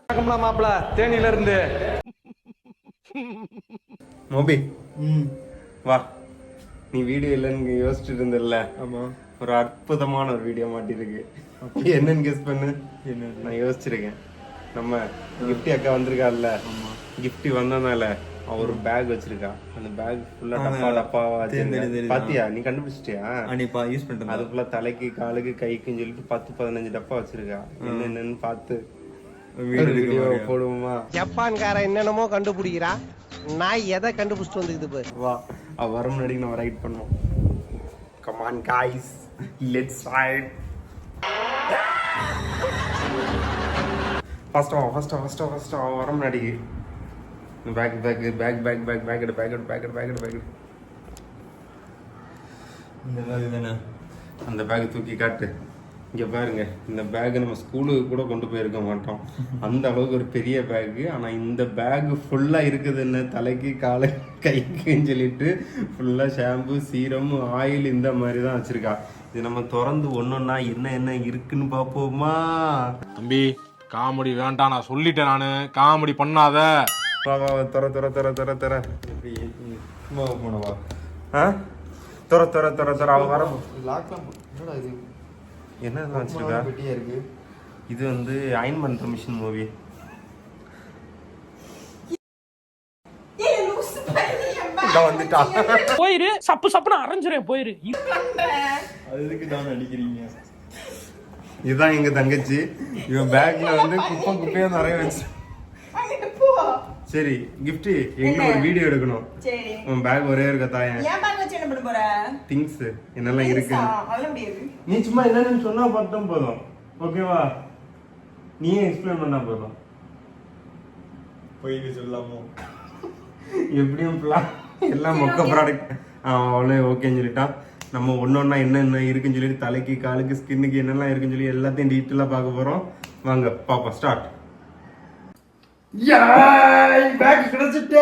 வணக்கம்லாம் மாப்பிள தேனியில இருந்து மோபி வா. நீ வீடியோ இல்லைன்னு யோசிச்சுட்டு இருந்தல. ஆமா. ஒரு அற்புதமான ஒரு வீடியோ மாட்டிருக்கு. என்னன்னு கெஸ் பண்ணு. என்ன? நான் யோசிச்சிருக்கேன். நம்ம கிஃப்டி அக்கா வந்திருக்காள்ல, கிஃப்டி வந்தனால அவர் பேக் வச்சிருக்கா. அந்த பேக் ஃபுல்லா டப்பாவா வச்சிருக்கா. பாத்தியா? நீ கண்டுபிடிச்சிட்டியா? யூஸ் பண்றேன். அது ஃபுல்லா தலைக்கு காலுக்கு கைக்குன்னு சொல்லிட்டு 10-15 டப்பா வச்சிருக்கா. என்னன்னு பார்த்து வீடியோ போடுவோமா? ஜப்பான்கார என்னென்னமோ கண்டுபிடிக்கிறா, நான் எதை கண்டுபிடிச்சிட்டு வந்துக்குது பாரு. வா, அவ வர முன்னாடி நம்ம ரைட் பண்ணுவோம். Come on guys, let's right. First வர முன்னாடி பேக் எடு. இந்த மாதிரி தானே? அந்த பேக் தூக்கி காட்டு. இங்க பாருங்க, இந்த பேக் நம்ம ஸ்கூலுக்கு கூட கொண்டு போயிருக்க மாட்டோம். அந்த அளவுக்கு ஒரு பெரிய பேக். ஆனா இந்த பேக் ஃபுல்லா இருக்குதுன்னு தலைக்கு காலை கைக்குன்னு சொல்லிட்டு ஃபுல்லா ஷாம்பு, சீரம், ஆயில் இந்த மாதிரி தான் வச்சிருக்கா. இது நம்ம திறந்து ஒன்னொன்னா என்ன இருக்குன்னு பாப்போமா? தம்பி காமெடி வேண்டாம், நான் சொல்லிட்டேன். நானு காமெடி பண்ணாத. தர எப்படி சும்மா போனவா? தர அவ வர. லாக்லாம் என்னடா இது? என்ன வச்சிருக்கா? பெட்டியா இருக்கு. இது வந்து அயன் பண்ற மிஷின் மூவி. வந்துட்டா. போயிரு, சப்புன்னு அரைஞ்சிரேன். போயிரு. அதுக்கு தான் அடிக்கிறீங்க. இதுதான் எங்க தங்கச்சி. இவன் பேக்ல வந்து குப்பையா நிறைய வச்சு. சரி கிஃப்ட், எங்க ஒரு வீடியோ எடுக்கணும். சரி. உன் பேக் ஒரே இருக்க தாயன். ஏன் பேக் வச்சு என்ன பண்ண போற? திங்ஸ் என்னெல்லாம் இருக்கு. அதெல்லாம் முடியாது. நீ சும்மா என்னன்னு சொன்னா மட்டும் போதும். ஓகேவா? நீயே எக்ஸ்பிளைன் பண்ணா போதும். போயிட்டு சொல்லாமோ? எப்படியும் எல்லாம் மொக்க ப்ராடக்ட். அவளே ஓகேன்னு சொல்லிட்டான். நம்ம ஒன்னொன்னா என்னென்ன இருக்குன்னு சொல்லிட்டு தலைக்கு காலுக்கு ஸ்கின்னுக்கு என்னெல்லாம் இருக்குன்னு சொல்லி எல்லாத்தையும் டீட்டெயிலாக பார்க்க போறோம். வாங்க பாப்பா, ஸ்டார்ட். பேக் கிடைச்சிட்டே.